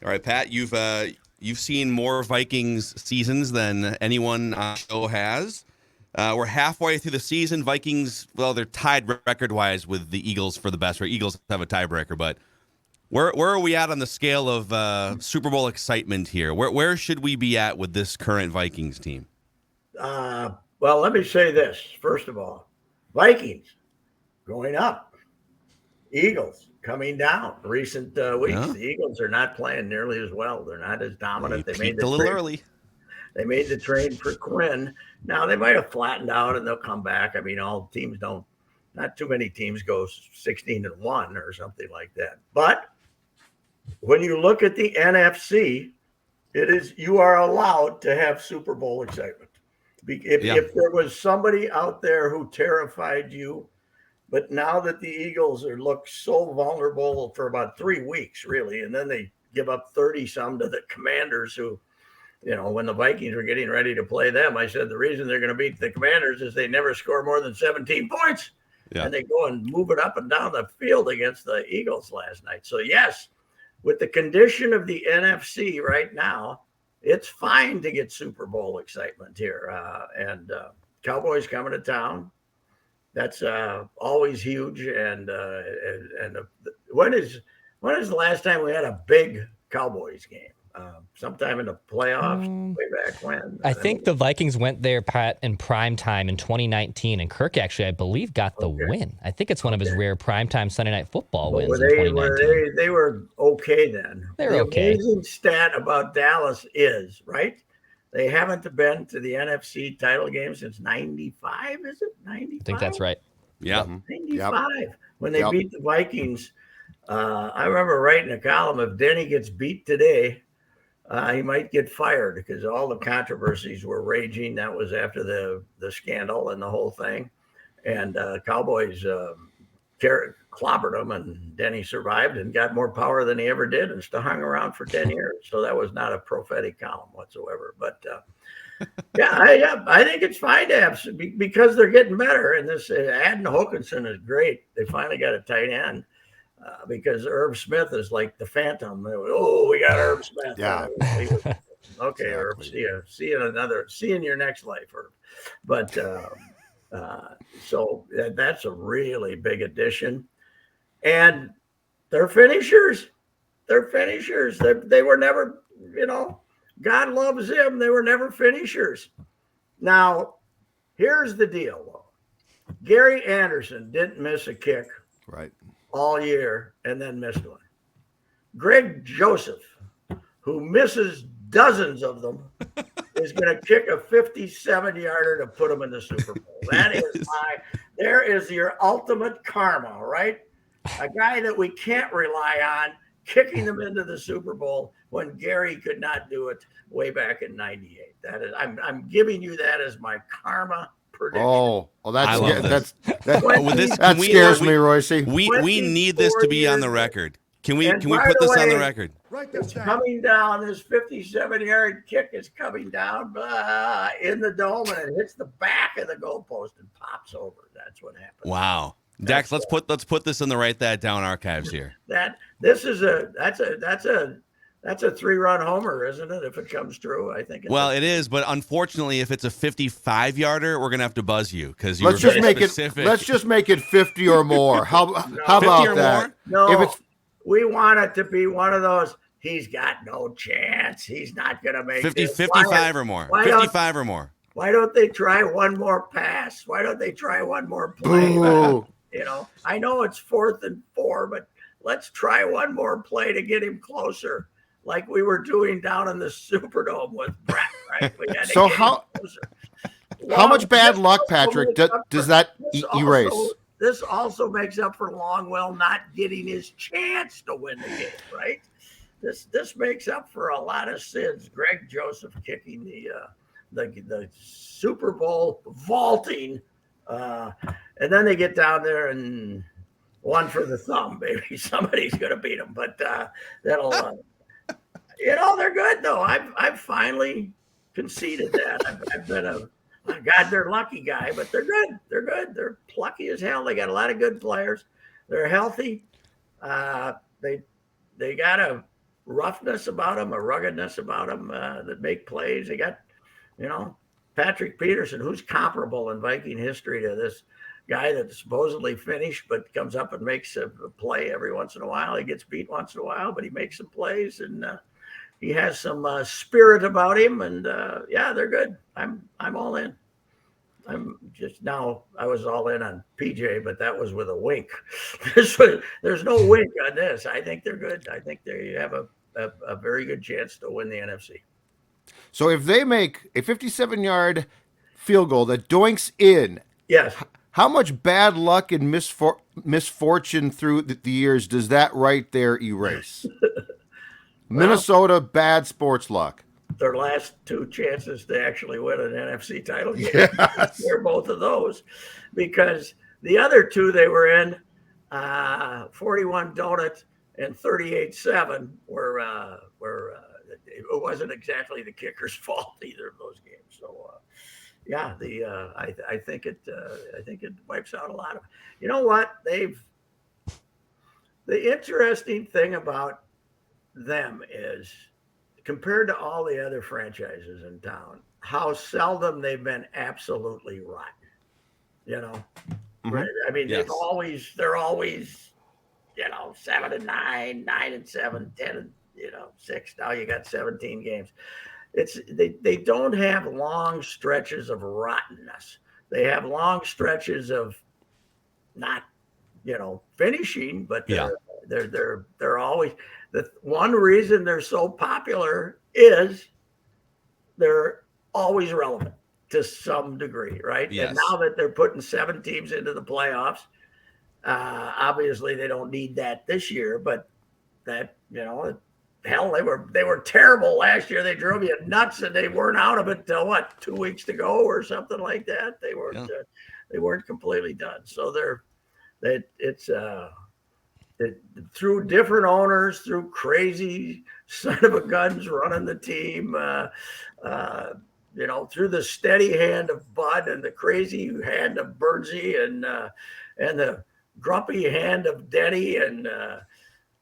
All right, Pat, you've seen more Vikings seasons than anyone on the show has. We're halfway through the season. Vikings, well, they're tied record-wise with the Eagles for the best. Right? Eagles have a tiebreaker, but where are we at on the scale of Super Bowl excitement here? Where should we be at with this current Vikings team? Well, let me say this first of all: Vikings going up, Eagles coming down. Recent weeks, Yeah, the Eagles are not playing nearly as well. They're not as they dominant. They made peaked the a little trade. early. They made the trade for Quinn. Now they might have flattened out and they'll come back. I mean, all teams don't. Not too many teams go 16-1 or something like that. But when you look at the NFC, it is you are allowed to have Super Bowl excitement. Yeah, If there was somebody out there who terrified you, but now that the Eagles are look so vulnerable for about 3 weeks, really, and then they give up 30 some to the Commanders, who, when the Vikings were getting ready to play them, I said the reason they're going to beat the Commanders is they never score more than 17 points, yeah. and they go and move it up and down the field against the Eagles last night. So yes, with the condition of the NFC right now, it's fine to get Super Bowl excitement here. And Cowboys coming to town. That's always huge. And when is the last time we had a big Cowboys game? Sometime in the playoffs, way back when. I think the Vikings went there, Pat, in prime time in 2019, and Kirk actually, I believe, got the win. I think it's one of his rare primetime Sunday Night Football wins in 2019. They were okay then. They're okay. The amazing stat about Dallas is, right, they haven't been to the NFC title game since 95, is it? 95? I think that's right. Yeah. 95. When they beat the Vikings. I remember writing a column, if Denny gets beat today, he might get fired because all the controversies were raging. That was after the scandal and the whole thing. And Cowboys clobbered him, and Denny survived and got more power than he ever did and still hung around for 10 years. So that was not a prophetic column whatsoever. But I think it's fine to have, because they're getting better. And this Aden Hawkinson is great. They finally got a tight end. Because Irv Smith is like the Phantom. We got Irv Smith. Yeah. Okay, Irv. See you in your next life, Irv. But so that's a really big addition. And they're finishers. They were never, God loves them. They were never finishers. Now, here's the deal. Gary Anderson didn't miss a kick. Right. All year and then missed one. Greg Joseph, who misses dozens of them, is going to kick a 57-yarder to put them in the Super Bowl. That is there is your ultimate karma, right? A guy that we can't rely on kicking them into the Super Bowl when Gary could not do it way back in '98. That is, I'm giving you that as my karma prediction. That scares me, Royce. We need this to be on the record. Can we put this on the record? It's coming down. This 57-yard kick is coming down in the dome, and it hits the back of the goalpost and pops over. That's what happened. Wow, Dax, let's put this in the Write That Down archives here. That's a 3-run homer, isn't it? If it comes true, I think. It is, but unfortunately, if it's a 55-yarder, we're gonna have to buzz you because let's just make it 50 or more. How about that? No, we want it to be one of those. He's got no chance. He's not gonna make 55 or more. 55 or more. Why don't they try one more pass? Why don't they try one more play? I know it's 4th and 4, but let's try one more play to get him closer. Like we were doing down in the Superdome with Brett, right? So how much bad luck, Patrick, does that erase? This also makes up for Longwell not getting his chance to win the game, right? This makes up for a lot of sins. Greg Joseph kicking the Super Bowl vaulting, and then they get down there and one for the thumb, baby. Somebody's gonna beat them, but that'll. They're good though. I've finally conceded that. I've been a they're lucky guy, but they're good. They're good. They're plucky as hell. They got a lot of good players. They're healthy. They got a roughness about them, a ruggedness about them that make plays. They got, Patrick Peterson, who's comparable in Viking history to this guy that's supposedly finished, but comes up and makes a play every once in a while. He gets beat once in a while, but he makes some plays, and he has some spirit about him. And they're good. I'm all in. I was all in on PJ, but that was with a wink. There's no wink on this. I think they're good. I think they have a very good chance to win the NFC. So if they make a 57-yard field goal that doinks in, yes, how much bad luck and misfortune through the years does that right there erase? Minnesota, bad sports luck. Their last two chances to actually win an NFC title game. Yes. They're both of those, because the other two they were in, 41 donut and 38-7 were it wasn't exactly the kicker's fault either of those games. So I think it wipes out a lot of. You know what? The interesting thing about them is, compared to all the other franchises in town, how seldom they've been absolutely rotten. Right? I mean, yes. they're always 7-9, 9-7, 10-6. Now you got 17 games. They don't have long stretches of rottenness. They have long stretches of not, finishing, but they're always. The one reason they're so popular is they're always relevant to some degree, right? Yes. And now that they're putting 7 teams into the playoffs, obviously they don't need that this year, but that, hell, they were terrible last year. They drove you nuts, and they weren't out of it till 2 weeks to go or something like that. They weren't completely done. So through different owners, through crazy son of a guns running the team, through the steady hand of Bud and the crazy hand of Bernsey and the grumpy hand of Denny and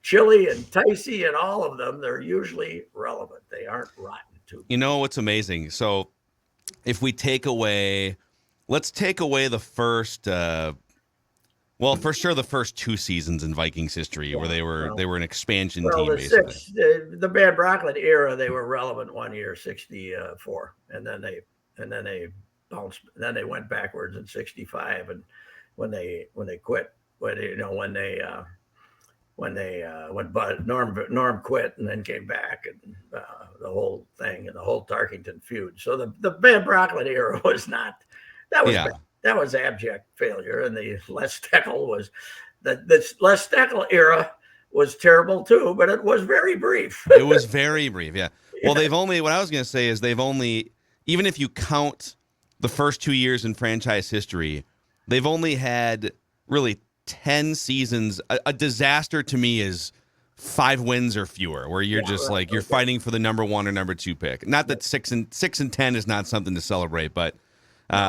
Chili and Ticey and all of them, they're usually relevant. They aren't rotten too. You know what's amazing? So if we let's take away the first for sure the first 2 seasons in Vikings history where they were an expansion team, basically. The Van Brocklin era, they were relevant one year, 64, and then they bounced. Then they went backwards in 65, and when they quit, Norm quit and then came back, and the whole thing and the whole Tarkington feud. So the Van Brocklin era was not. That was bad. That was abject failure, and the Les Steckel was the Les Steckel era was terrible too, but it was very brief. It was very brief, yeah. Well, what I was going to say is even if you count the first 2 years in franchise history, they've only had really 10 seasons. A disaster to me is 5 wins or fewer, where you're you're fighting for the number 1 or number 2 pick. Not that 6 and 10 is not something to celebrate, but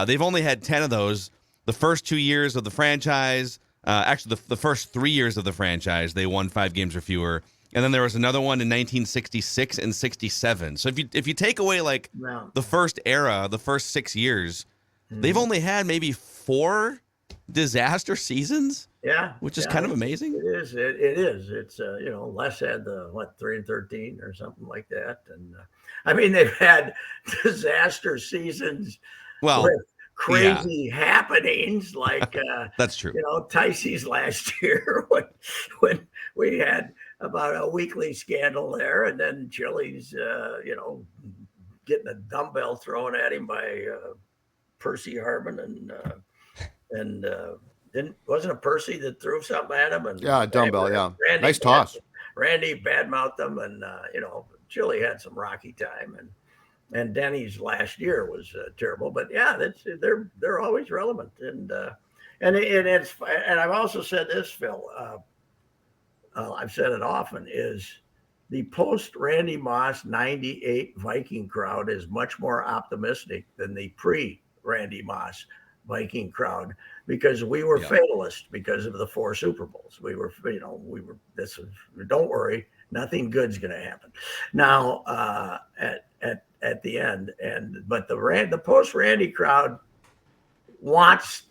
they've only had 10 of those. The first 2 years of the franchise, actually the first 3 years of the franchise, they won 5 games or fewer. And then there was another one in 1966 and 67. So if you take away the first era, the first 6 years, they've only had maybe 4 disaster seasons. Yeah, which is kind of amazing. It is. It is. It's Les had the 3-13 or something like that, and I mean they've had disaster seasons. Well, with crazy happenings like that's true. Ticey's last year when we had about a weekly scandal there, and then Chili's getting a dumbbell thrown at him by Percy Harmon and wasn't it Percy that threw something at him? And a dumbbell, Randy nice toss. Randy badmouthed them, and Chili had some rocky time, and Denny's last year was terrible. But they're always relevant, and I've also said this, Phil. I've said it often, is the post Randy Moss 98 Viking crowd is much more optimistic than the pre Randy Moss Viking crowd because we were fatalist because of the 4 Super Bowls. We were, don't worry, nothing good's going to happen. Now, at the end, but the post Randy crowd wants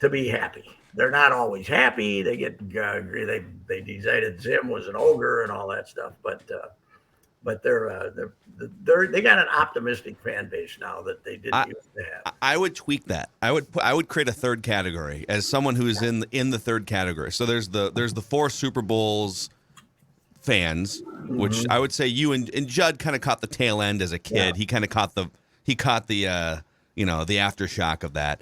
to be happy. They're not always happy. They get they decided Zim was an ogre and all that stuff, but they got an optimistic fan base now that they didn't used to have. I would tweak that. I would create a third category as someone who is in the third category. So there's the 4 Super Bowls fans, which I would say you and Judd kind of caught the tail end as a kid. Yeah. He kind of caught the the aftershock of that.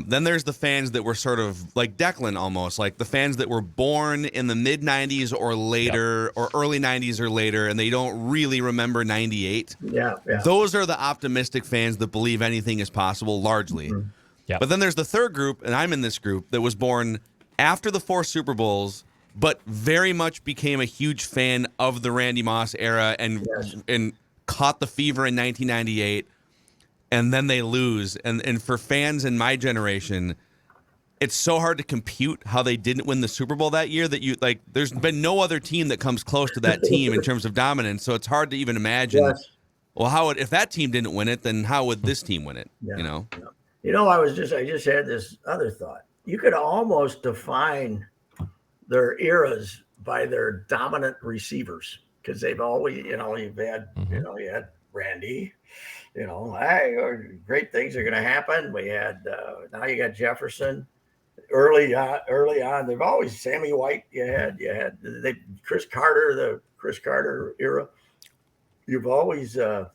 Then there's the fans that were sort of like Declan almost, like the fans that were born in the mid-'90s or later or early 90s or later, and they don't really remember 98. Yeah. Those are the optimistic fans that believe anything is possible, largely. Mm-hmm. Yep. But then there's the third group, and I'm in this group, that was born after the 4 Super Bowls, but very much became a huge fan of the Randy Moss era and caught the fever in 1998. And then they lose. And for fans in my generation, it's so hard to compute how they didn't win the Super Bowl that year that there's been no other team that comes close to that team in terms of dominance. So it's hard to even imagine, well, if that team didn't win it, then how would this team win it? Yeah. I just had this other thought. You could almost define their eras by their dominant receivers because they've always, you've had, you had Randy. Great things are going to happen. We had now you got Jefferson early on. They've always Sammy White. You had the Chris Carter era. You've always I'll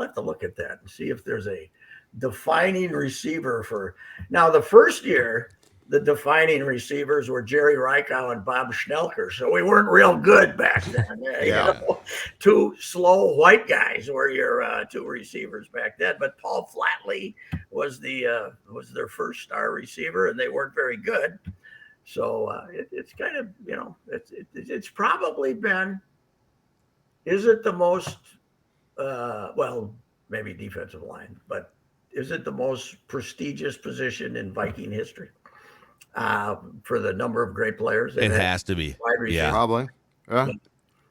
have to look at that and see if there's a defining receiver for now. The first year, the defining receivers were Jerry Reichow and Bob Schnelker. So we weren't real good back then. Two slow white guys were your 2 receivers back then. But Paul Flatley was their first star receiver, and they weren't very good. So it's kind of, it's probably been, is it the most, maybe defensive line, but is it the most prestigious position in Viking history? For the number of great players. It has to be. Yeah, probably. Yeah.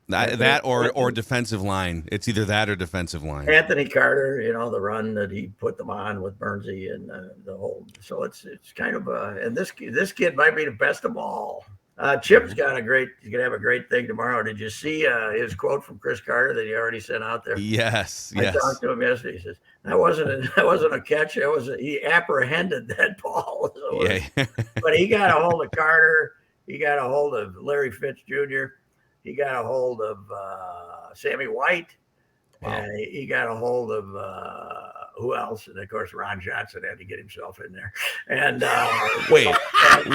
That or defensive line. It's either that or defensive line. Anthony Carter, the run that he put them on with Bernsey and the whole. So it's kind of and this kid might be the best of all. Chip's he's gonna have a great thing tomorrow. Did you see his quote from Chris Carter that he already sent out there? Yes. I talked to him yesterday. He says that wasn't a catch. He apprehended that ball. So but he got a hold of Carter. He got a hold of Larry Fitz Jr. He got a hold of Sammy White. Wow. He got a hold of who else? And of course, Ron Johnson had to get himself in there. And wait, what?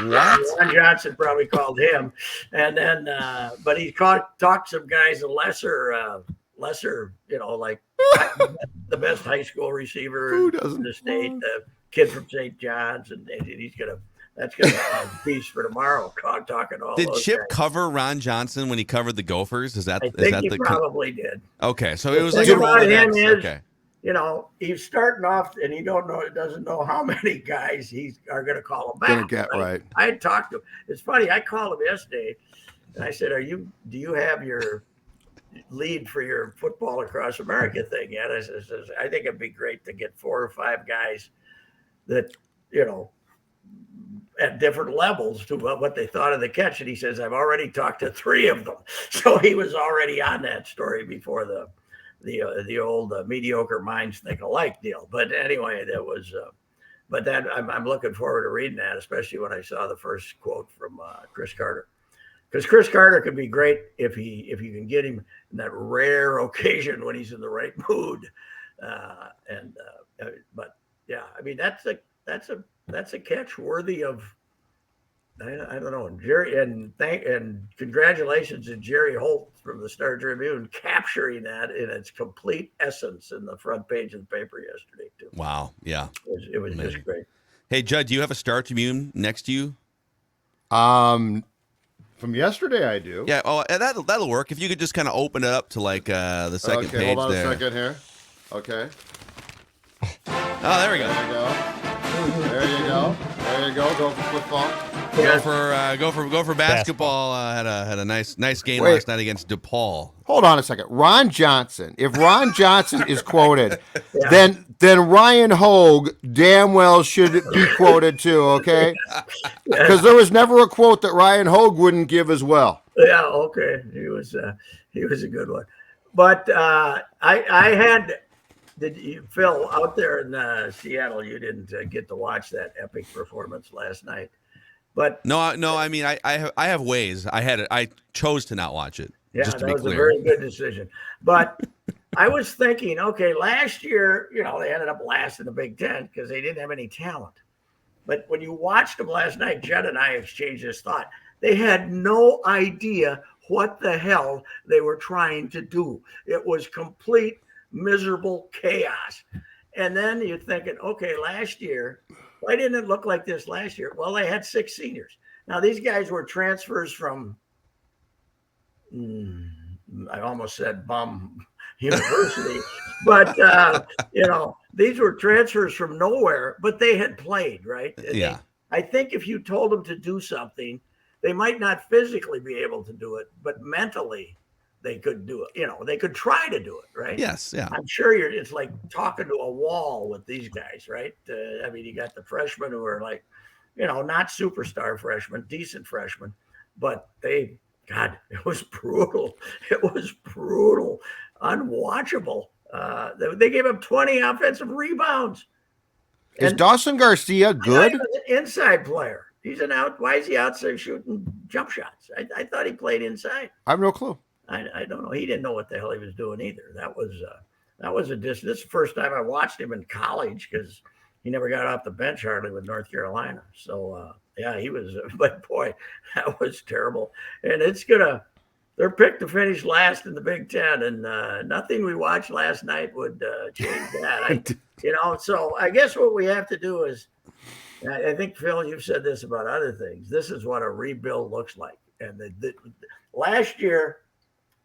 Ron Johnson probably called him. And then, but he talked some guys lesser, like the best high school receiver in the state, the kid from St. John's, and that's gonna be a piece for tomorrow. Talking all. Did those Chip guys. Cover Ron Johnson when he covered the Gophers? I think he probably did. Okay, so it was the like thing about him is, okay. He's starting off, and he doesn't know how many guys are going to call him back. Gonna get right. I had talked to him. It's funny. I called him yesterday, and I said, do you have your lead for your football across America thing yet? I says, I think it'd be great to get 4 or 5 guys that at different levels to what they thought of the catch. And he says, I've already talked to 3 of them. So he was already on that story before the old mediocre minds think alike deal. But anyway, that was, but that I'm looking forward to reading that, especially when I saw the first quote from Chris Carter. Because Chris Carter could be great if you can get him in that rare occasion when he's in the right mood. But yeah, I mean, that's a catch worthy of, I don't know, Jerry, and congratulations to Jerry Holt from the Star Tribune capturing that in its complete essence in the front page of the paper yesterday too. Wow, yeah, it was just great. Hey, Judd, do you have a Star Tribune next to you? From yesterday, I do. Yeah, that'll work. If you could just kind of open it up to like the second page hold on there. a second here. Okay. Oh, there we go. There we go. There you go. There you go. Go for football. Go for basketball. Had a nice game Wait. last night against DePaul. Hold on a second. Ron Johnson. If Ron Johnson is quoted, Yeah. then Ryan Hogue damn well should be quoted too, okay? Because there was never a quote that Ryan Hogue wouldn't give as well. Yeah, okay. He was a good one. But I had Phil out there in Seattle. You didn't get to watch that epic performance last night, but No. I mean, I have ways. I chose to not watch it. yeah, just to that be was clear. a very good decision. But I was thinking, okay, last year, they ended up last in the Big Ten because they didn't have any talent. But when you watched them last night, Jed and I exchanged this thought. They had no idea what the hell they were trying to do. It was complete miserable chaos. And then you're thinking, okay, last year, why didn't it look like this last year? Well, they had 6 seniors. Now, these guys were transfers from, I almost said bum university, but, these were transfers from nowhere, but they had played, right? Yeah. I think if you told them to do something, they might not physically be able to do it, but mentally they could do it. They could try to do it, right? Yes, yeah. I'm sure it's like talking to a wall with these guys, right? I mean, you got the freshmen who are like, not superstar freshmen, decent freshmen, but God, it was brutal. It was brutal, unwatchable. They gave up 20 offensive rebounds. Is Dawson Garcia good? He's an inside player. Why is he outside shooting jump shots? I thought he played inside. I have no clue. I don't know. He didn't know what the hell he was doing either. That was this is the first time I watched him in college because he never got off the bench hardly with North Carolina. So he was. But boy, that was terrible. And they're picked to finish last in the Big Ten, and nothing we watched last night would change that. So I guess what we have to do is, I think, Phil, you've said this about other things. This is what a rebuild looks like. And last year,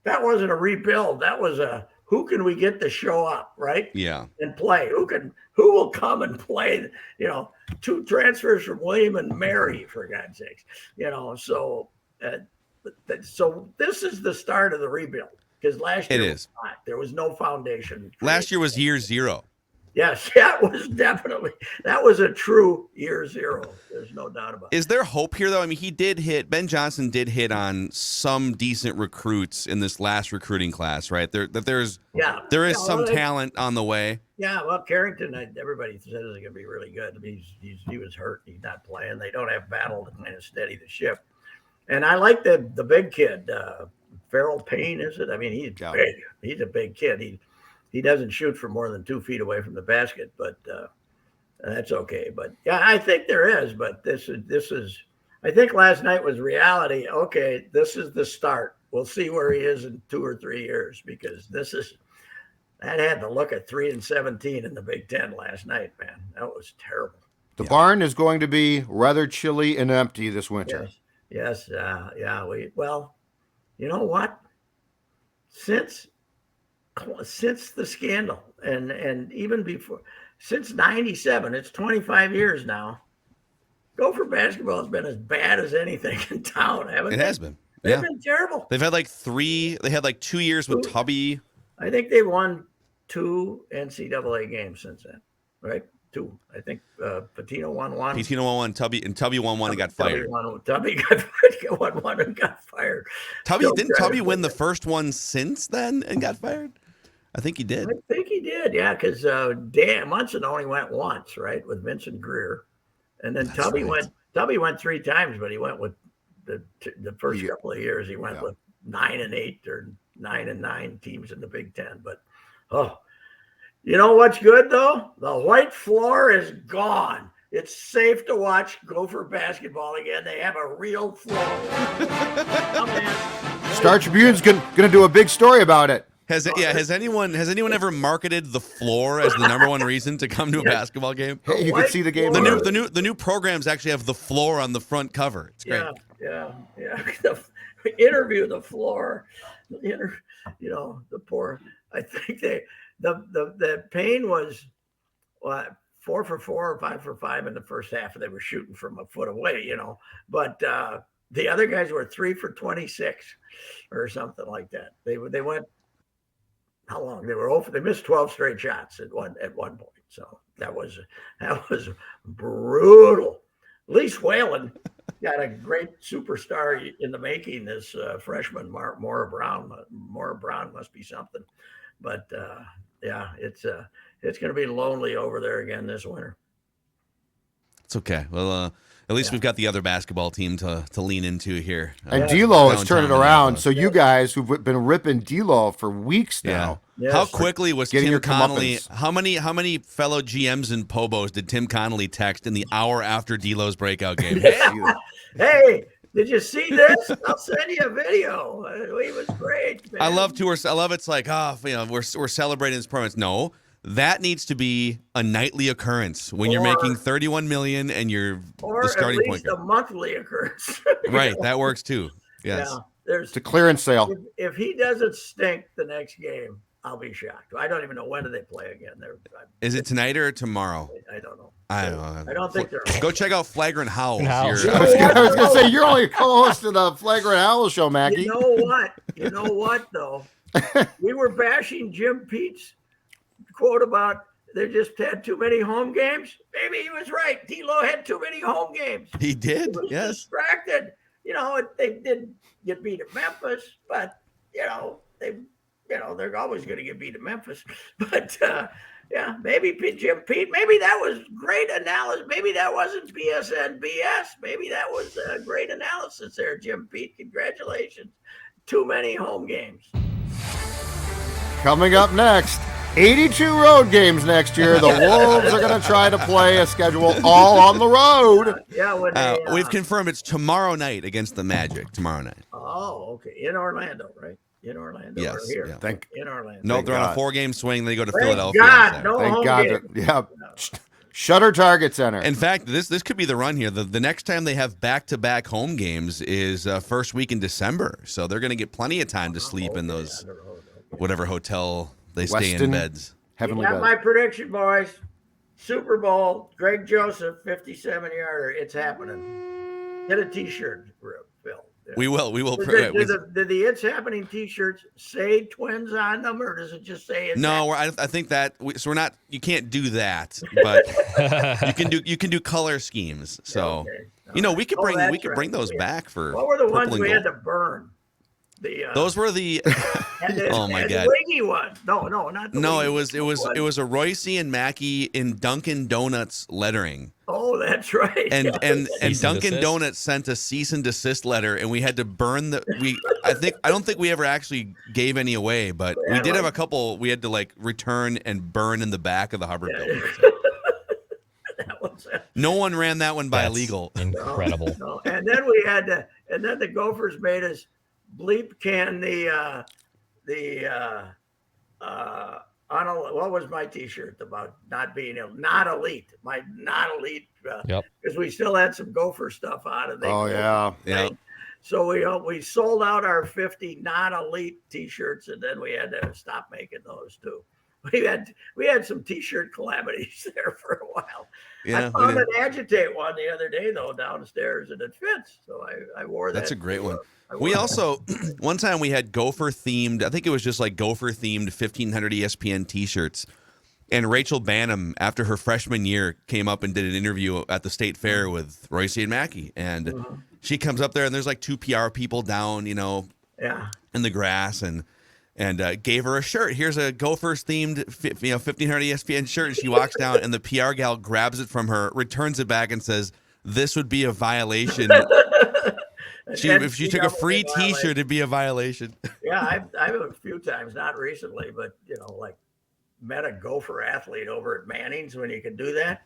that wasn't a rebuild. That was who can we get to show up, right? Yeah. And play. Who will come and play? 2 transfers from William and Mary, for God's sakes. So this is the start of the rebuild because last year there was no foundation. Last year was year 0. Yes, that was a true year 0. There's no doubt about it. Is there hope here, though? I mean, Ben Johnson did hit on some decent recruits in this last recruiting class, right? There is some talent on the way. Yeah, well, Carrington, everybody says is going to be really good. He was hurt. He's not playing. They don't have Battle to kind of steady the ship. And I like the big kid, Farrell Payne, is it? I mean, he's big. He's a big kid. He doesn't shoot from more than 2 feet away from the basket, but that's okay. But yeah, I think there is. But this is. I think last night was reality. Okay, this is the start. We'll see where he is in 2 or 3 years because that had to look at 3-17 in the Big Ten last night, man. That was terrible. The barn is going to be rather chilly and empty this winter. Yes. Well, you know what? Since the scandal and even before, since 97, it's 25 years now. Gopher basketball has been as bad as anything in town, haven't they? It has been. They've been terrible. They've had they had 2 years with Tubby. I think they won 2 NCAA games since then, right? 2. I think Patino won 1. Patino won 1, Tubby won 1 and got fired. Tubby won 1 and got fired. Didn't Tubby win the first one since then and got fired? I think he did. I think he did, yeah, because Dan Munson only went once, right, with Vincent Greer. And then Tubby went 3 times, but he went with the first couple of years. He went with 9-8 or 9-9 teams in the Big Ten. But, you know what's good, though? The white floor is gone. It's safe to watch Gopher basketball again. They have a real floor. Star Tribune's going to do a big story about it. Has anyone ever marketed the floor as the number one reason to come to a basketball game? Hey, you can see the game. The new programs actually have the floor on the front cover. It's great. Yeah. Interview the floor. The poor. I think the pain was 4 for 4 or 5 for 5 in the first half, and they were shooting from a foot away, But the other guys were 3 for 26 or something like that. They went how long? They missed 12 straight shots at one point. So that was brutal. At least Whalen got a great superstar in the making. This freshman, Maura Brown. Maura Brown must be something. But yeah, it's going to be lonely over there again this winter. It's okay. Well, at least we've got the other basketball team to lean into here. And D'Lo has turned it around. So you guys who've been ripping D'Lo for weeks now. Yes. How quickly was Getting Tim your Connolly? comeuppance. How many fellow GMs and Pobos did Tim Connolly text in the hour after D'Lo's breakout game? Hey, did you see this? I'll send you a video. It was great, man. I love it's like, we're celebrating his performance. No, that needs to be a nightly occurrence when you're making $31 million and you're the starting point. Or at point least a monthly occurrence. Right, that works too. Yes. Yeah, it's a clearance sale. If he doesn't stink the next game, I'll be shocked. I don't even know when do they play again. Is it tonight or tomorrow? I don't know. I don't know. I don't think they're. Go check out Flagrant Howls. I was going to say, you're only a co-host of the Flagrant Howl show, Mackie. You know what, though? We were bashing Jim Pete's quote about they just had too many home games. Maybe he was right. D'Lo had too many home games. He did, He was yes. distracted. They did get beat at Memphis, but, they're always going to get beat at Memphis. But, maybe Jim Pete, maybe that was great analysis. Maybe that wasn't BSN BS. Maybe that was a great analysis there, Jim Pete. Congratulations. Too many home games. Coming up next, 82 road games next year. The Wolves are going to try to play a schedule all on the road. We've confirmed it's tomorrow night against the Magic. Tomorrow night. Oh, okay. In Orlando, right? In Orlando. Yes. Or here. Yeah. In Orlando. No, they're on a 4-game swing. They go to Philadelphia. God, no Thank home God. game. Yeah. Shutter Target Center. In fact, this could be the run here. The next time they have back-to-back home games is first week in December. So they're going to get plenty of time to sleep in those whatever hotel they stay in beds. Heavenly got bed. my prediction, boys. Super Bowl, Greg Joseph, 57-yarder. It's happening. Get a T-shirt, Phil. We will. Did the It's Happening T-shirts say Twins on them, or does it just say it's No, I think that we're not. You can't do that, but you can do color schemes. So we could bring those back for. What were the ones we gold. had to burn? Those were the. Oh my God! The Wiggy one. No, not the No, Wiggy. it was a Royce and Mackey in Dunkin' Donuts lettering. Oh, that's right. And Cease and Dunkin' desist. Donuts sent a cease and desist letter, and we had to burn I don't think we ever actually gave any away, but we did have a couple we had to return and burn in the back of the Hubbard building. No one ran that one by illegal. Incredible. No. And then we had to, and then the Gophers made us bleep can what was my T-shirt about not being not elite? My not elite. Because we still had some Gopher stuff on it. Yeah. So we sold out our 50 not elite T-shirts, and then we had to stop making those too. We had some T-shirt calamities there for a while. Yeah, I found an Agitate one the other day though downstairs, and it fits. So I wore that. That's a great one. We also one time we had Gopher themed. I think it was just Gopher themed 1500 ESPN T-shirts. And Rachel Bannum, after her freshman year, came up and did an interview at the State Fair with Royce and Mackey. And she comes up there, and there's 2 PR people down, in the grass, and gave her a shirt. Here's a Gophers themed 1500 ESPN shirt. And she walks down, and the PR gal grabs it from her, returns it back, and says, "This would be a violation." If she took a free T-shirt, it'd be a violation. Yeah, I've a few times, not recently, but met a Gopher athlete over at Manning's when you can do that,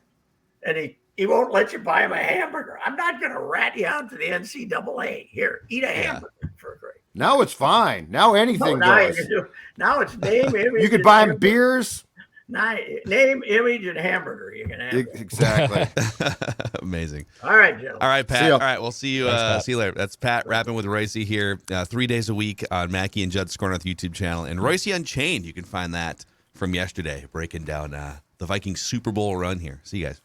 and he won't let you buy him a hamburger. I'm not going to rat you out to the NCAA. Here, eat a hamburger for a break. Now it's fine. Now anything goes. Now it's name, image. You could buy him beers. Name, image, and hamburger. You can have exactly. Amazing. All right, Joe. All right, Pat. All right, we'll see you. Thanks, see you later. That's Pat rapping with Royce here, 3 days a week on Mackie and Judd SKOR North YouTube channel, and Royce Unchained. You can find that from yesterday, breaking down the Vikings Super Bowl run here. See you guys.